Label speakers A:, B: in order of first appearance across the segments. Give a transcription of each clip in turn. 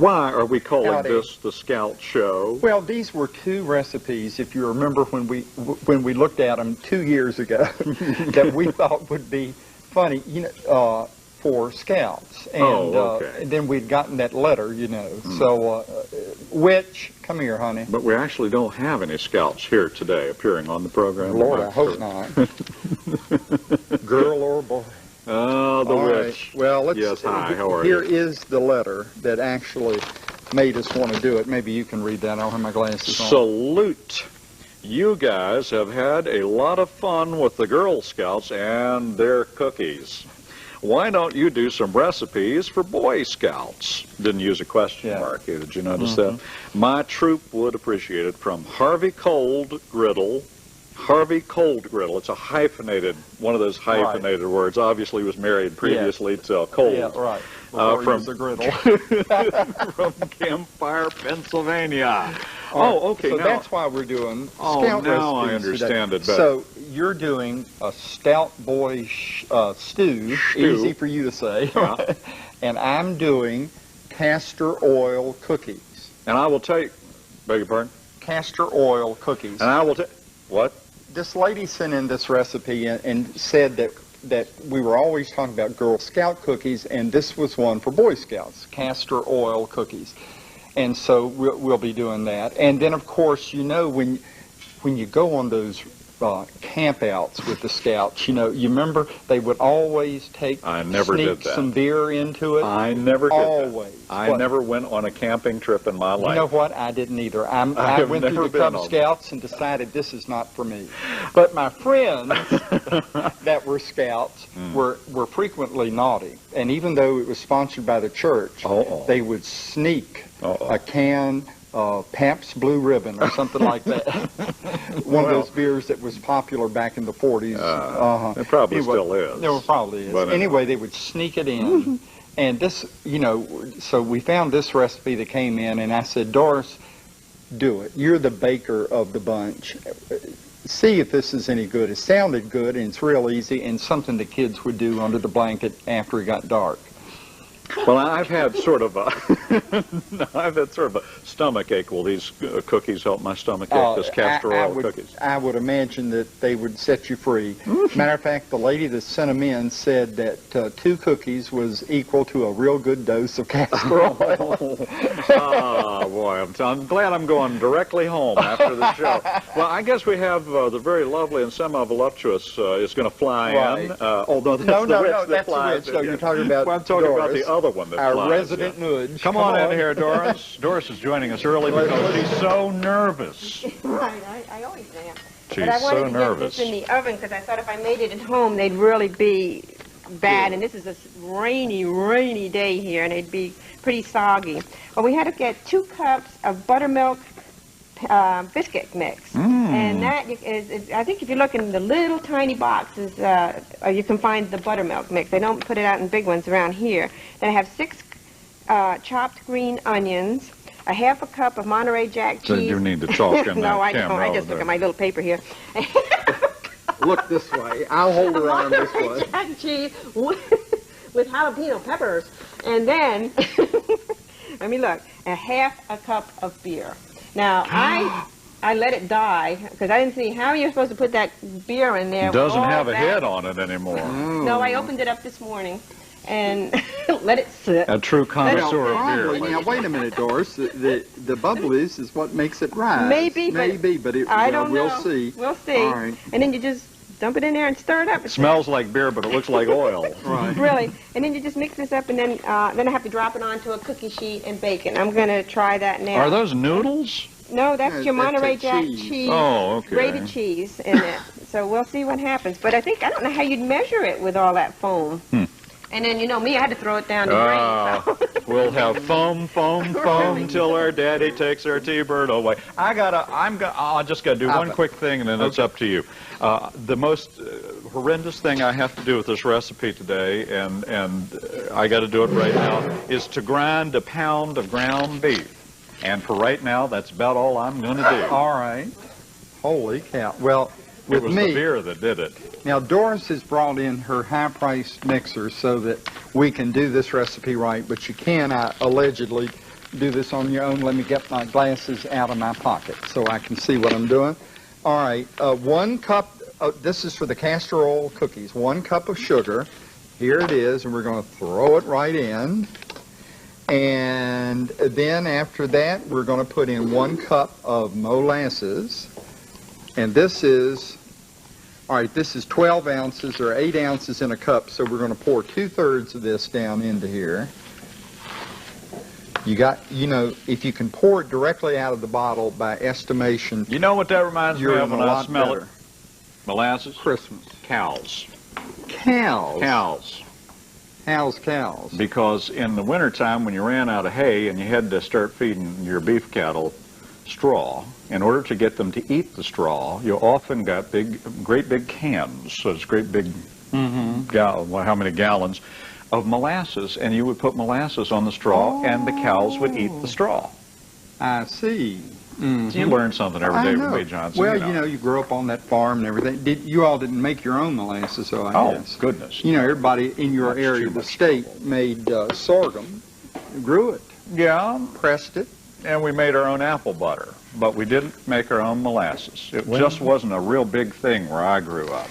A: Why are we calling this the Scout Show?
B: Well, these were two recipes, if you remember when we looked at them 2 years ago, that we thought would be funny, for Scouts. And, and then we'd gotten that letter, So, come here, honey.
A: But we actually don't have any Scouts here today appearing on the program.
B: Lord, I hope not. Girl or boy.
A: Oh, the witch.
B: Right. Well,
A: yes, hi, how are
B: here
A: you?
B: Here is the letter that actually made us want to do it. Maybe you can read that. I don't have my glasses on.
A: Salute. You guys have had a lot of fun with the Girl Scouts and their cookies. Why don't you do some recipes for Boy Scouts? Didn't use a question mark here. Did you notice that? My troop would appreciate it. From Harvey Cold Griddle. Harvey Cold Griddle. It's a hyphenated, one of those hyphenated words. Obviously, was married previously to Cold.
B: Yeah, right.
A: From
B: the griddle.
A: from Campfire, Pennsylvania. Okay.
B: So
A: now,
B: that's why we're doing Scout recipes
A: now I understand
B: today.
A: it better.
B: So you're doing a Stout Boy stew, easy for you to say, right? And I'm doing castor oil cookies.
A: And I will take, beg your pardon?
B: Castor oil cookies.
A: And I will take, what?
B: This lady sent in this recipe and said that we were always talking about Girl Scout cookies, and this was one for Boy Scouts, castor oil cookies. And so we'll be doing that. And then, of course, when you go on those campouts with the Scouts, you remember they would always sneak some beer into it.
A: I never did
B: always.
A: That. I never went on a camping trip in my life.
B: You know what? I didn't either. I went through the Cub Scouts and decided this is not for me. But my friends that were Scouts were frequently naughty. And even though it was sponsored by the church, they would sneak a can Pabst Blue Ribbon or something like that. One of those beers that was popular back in the 40s.
A: It probably still is.
B: It probably is. But anyway, they would sneak it in. And this, so we found this recipe that came in, and I said, Doris, do it. You're the baker of the bunch. See if this is any good. It sounded good, and it's real easy, and something the kids would do under the blanket after it got dark.
A: Well, I've had sort of a stomach ache. Will these cookies help my stomach ache? This castor oil cookies.
B: I would imagine that they would set you free. Matter of fact, the lady that sent them in said that 2 cookies was equal to a real good dose of castor oil.
A: Boy, I'm glad I'm going directly home after the show. Well, I guess we have the very lovely and semi-voluptuous is going to fly in. Although that's the witch that flies in.
B: No, you're talking about
A: I'm talking
B: Doris,
A: about the other one that
B: our
A: flies
B: resident nudge.
A: Come on in here, Doris. Doris is joining us early because she's so nervous.
C: Right, I always am.
A: She's
C: but I wanted
A: so
C: to
A: nervous.
C: get this in the oven because I thought if I made it at home, they'd really be bad. And this is a rainy day here, and they'd be pretty soggy. Well, we had to get 2 cups of buttermilk biscuit mix. And that is, I think if you look in the little tiny boxes, you can find the buttermilk mix. They don't put it out in big ones around here. Then I have 6 chopped green onions, a half a cup of Monterey Jack cheese.
A: So you need to talk in
C: No,
A: that
C: I
A: camera
C: don't. I just
A: over
C: look
A: there.
C: at my little paper here.
B: Look this way. I'll hold her arm this way.
C: Monterey Jack cheese with jalapeno peppers. And then, let me look, a half a cup of beer. Now, I let it die because I didn't see how you're supposed to put that beer in there.
A: It doesn't have a head on it anymore.
C: No, I opened it up this morning and let it sit.
A: A true connoisseur of beer.
B: Now, wait a minute, Doris. The bubblies is what makes it rise.
C: Maybe,
B: but
C: I don't know.
B: We'll see.
C: We'll see.
B: All right.
C: And then you just dump it in there and stir it up.
A: It smells like beer, but it looks like oil.
B: Right.
C: Really. And then you just mix this up, and then I have to drop it onto a cookie sheet and bake it. I'm going to try that now.
A: Are those noodles?
C: No, that's your Monterey
B: that's
C: Jack
B: cheese.
C: cheese.
A: Oh, okay.
C: Grated cheese in it. So we'll see what happens. But I don't know how you'd measure it with all that foam. And then, me, I had to throw it down the drain. So.
A: We'll have foam till our daddy takes our T-bird away. I'll just gotta do one quick thing, and then it's up to you. The most horrendous thing I have to do with this recipe today, and I got to do it right now, is to grind a pound of ground beef. And for right now, that's about all I'm going to do.
B: All right. Holy cow. Well, with
A: it was
B: me,
A: the beer that did it.
B: Now, Doris has brought in her high-priced mixer so that we can do this recipe right, but you can, allegedly, do this on your own, let me get my glasses out of my pocket so I can see what I'm doing. All right, 1 cup, this is for the castor oil cookies, 1 cup of sugar. Here it is, and we're going to throw it right in. And then after that, we're going to put in 1 cup of molasses. And this is, all right, this is 12 ounces or 8 ounces in a cup, so we're going to pour 2/3 of this down into here. You know, if you can pour it directly out of the bottle by estimation.
A: You know what that reminds me of when I smell it? Molasses?
B: Christmas.
A: Cows.
B: Cows?
A: Cows.
B: How's cows?
A: Because in the wintertime when you ran out of hay and you had to start feeding your beef cattle straw, in order to get them to eat the straw, you often got great big cans, so it's great big, how many gallons, of molasses, and you would put molasses on the straw, and the cows would eat the straw.
B: I see.
A: You learn something every day with Wade Johnson.
B: Well, you know, you grew up on that farm and everything. You all didn't make your own molasses, though, I guess.
A: Oh, goodness.
B: You know, everybody in your area of the state made sorghum, grew it.
A: Yeah.
B: Pressed it.
A: And we made our own apple butter, but we didn't make our own molasses. It just wasn't a real big thing where I grew up.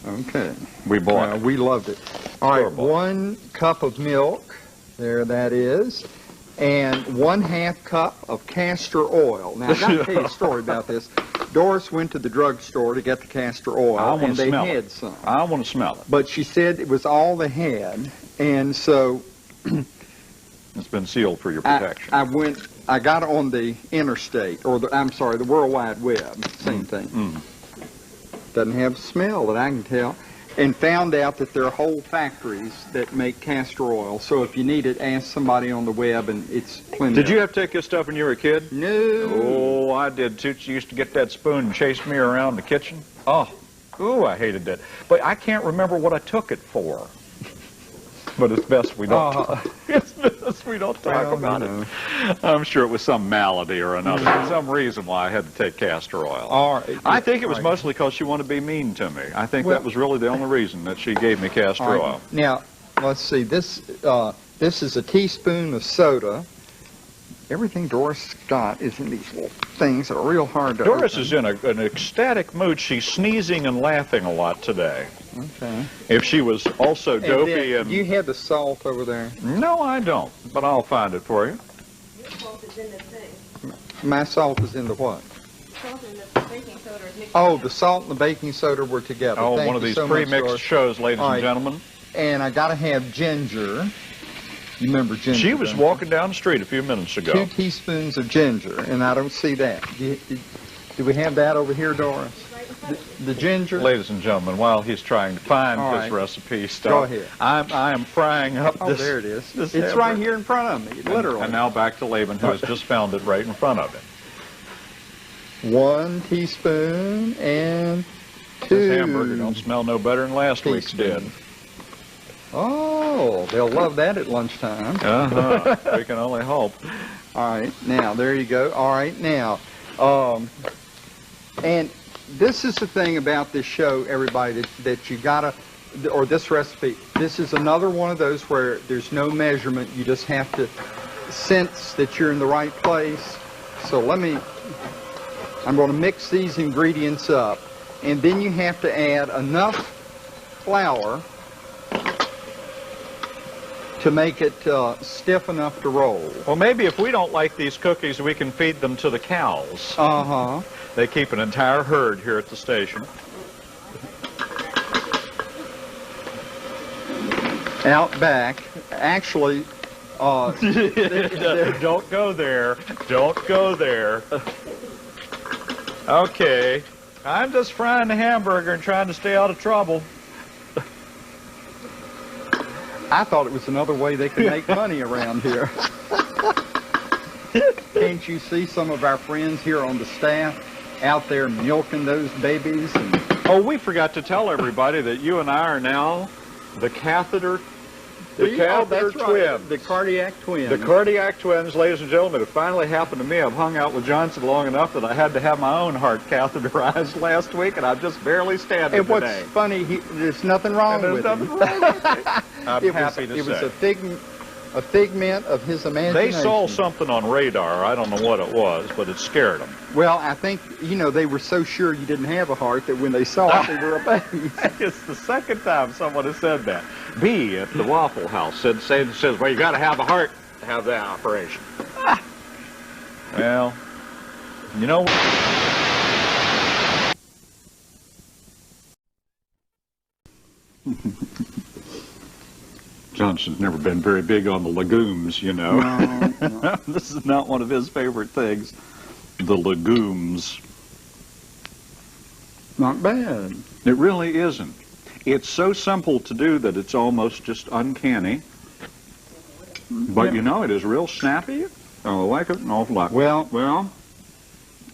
B: Okay.
A: We bought it.
B: We loved it. All right, 1 cup of milk. There that is. And 1/2 cup of castor oil. Now, I've got to tell you a story about this. Doris went to the drugstore to get the castor oil, and they had some.
A: I want to smell it.
B: But she said it was all they had, and so
A: it's been sealed for your protection.
B: I got on the interstate, or the World Wide Web, same thing. Doesn't have a smell that I can tell. And found out that there are whole factories that make castor oil. So if you need it, ask somebody on the web, and it's plenty.
A: Did you have to take this stuff when you were a kid?
B: No.
A: Oh, I did too. She used to get that spoon and chase me around the kitchen. Oh, I hated that. But I can't remember what I took it for. But it's best we don't. It's best we don't talk about it. I'm sure it was some malady or another, some reason why I had to take castor oil. I think it was mostly because she wanted to be mean to me. I think that was really the only reason that she gave me castor oil.
B: Now, let's see. This is a teaspoon of soda. Everything Doris got is in these little things that are real hard to
A: Doris
B: open.
A: is in an ecstatic mood. She's sneezing and laughing a lot today.
B: Okay.
A: If she was also dopey and...
B: You had the salt over there?
A: No, I don't, but I'll find it for you.
C: Your salt is in the thing.
B: My salt is in the what?
C: Salt and the baking soda is mixed
B: Oh,
C: together.
B: the salt and the baking soda were together.
A: Oh,
B: Thank
A: one of
B: you
A: these
B: so much,
A: pre-mixed
B: Doris.
A: shows, ladies and gentlemen.
B: And I got to have ginger. You remember ginger?
A: She was walking down the street a few minutes ago.
B: 2 teaspoons of ginger, and I don't see that. Do we have that over here, Doris? The ginger?
A: Ladies and gentlemen, while he's trying to find his recipe stuff,
B: go ahead.
A: I am frying up this.
B: Oh, there it is. It's
A: hamburger.
B: right here in front of me, literally.
A: And now back to Laban, who has just found it right in front of him.
B: 1 teaspoon and 2.
A: This hamburger don't smell no better than last week's did.
B: Oh, they'll love that at lunchtime.
A: We can only hope.
B: All right, now, there you go. All right, now, and this is the thing about this show, everybody, that you gotta, or this recipe, this is another one of those where there's no measurement. You just have to sense that you're in the right place. So I'm going to mix these ingredients up, and then you have to add enough flour to make it stiff enough to roll.
A: Well, maybe if we don't like these cookies, we can feed them to the cows. They keep an entire herd here at the station.
B: Out back, actually,
A: don't go there. Don't go there. Okay, I'm just frying the hamburger and trying to stay out of trouble.
B: I thought it was another way they could make money around here. Can't you see some of our friends here on the staff out there milking those babies?
A: Oh, we forgot to tell everybody that you and I are now the catheter twins.
B: The cardiac twins.
A: The cardiac twins, ladies and gentlemen. It finally happened to me. I've hung out with Johnson long enough that I had to have my own heart catheterized last week, and I'm just barely standing
B: today. And
A: what's
B: funny, there's nothing wrong with it.
A: I'm happy to say.
B: It was a a figment of his imagination.
A: They saw something on radar. I don't know what it was, but it scared them.
B: Well, I think, you know, they were so sure you didn't have a heart that when they saw it, they were amazed.
A: It's the second time someone has said that. B at the Waffle House says, well, you got to have a heart to have that operation. Well, you know what? Johnson's never been very big on the legumes, you know.
B: No.
A: This is not one of his favorite things. The legumes.
B: Not bad.
A: It really isn't. It's so simple to do that it's almost just uncanny. But
B: Yeah.
A: you know, it is real snappy. I like it an awful lot.
B: Well,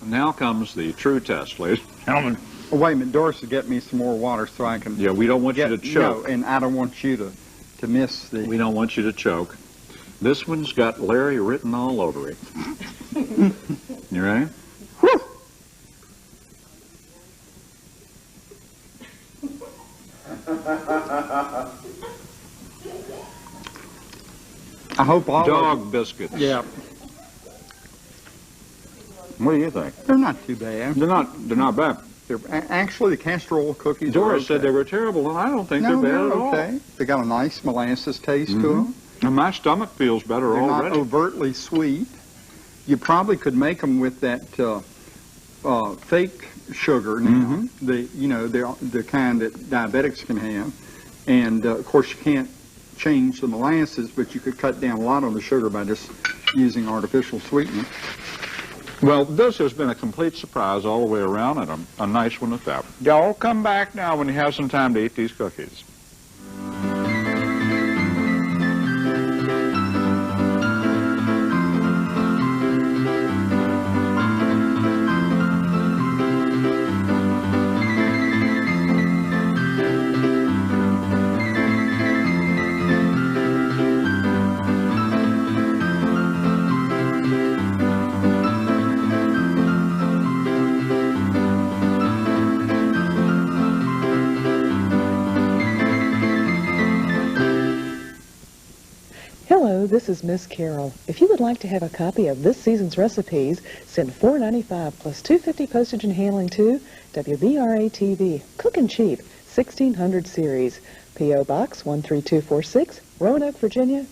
A: now comes the true test, ladies and gentlemen.
B: oh, wait a minute, Doris will get me some more water so I can
A: Yeah, we don't want you to choke.
B: No, and I don't want you to miss the...
A: We don't want you to choke. This one's got Larry written all over it. You ready?
B: Whew. I hope all
A: Dog biscuits.
B: Yeah,
A: What do you think?
B: they're not too bad.
A: They're not bad.
B: Actually, the castor oil cookies
A: Doris
B: are
A: said
B: okay.
A: they were terrible, and I don't think
B: No,
A: they're bad
B: they're
A: at all.
B: okay. They got a nice molasses taste to them.
A: And my stomach feels better
B: They're not
A: already.
B: overtly sweet. You probably could make them with that fake sugar now, the kind that diabetics can have. And of course, you can't change the molasses, but you could cut down a lot on the sugar by just using artificial sweetener.
A: Well, this has been a complete surprise all the way around, and a nice one at that. Y'all come back now when you have some time to eat these cookies.
D: Hello, this is Miss Carol. If you would like to have a copy of this season's recipes, send $4.95 plus $2.50 postage and handling to WBRA-TV, Cookin Cheap, 1600 Series, P.O. Box 13246, Roanoke, Virginia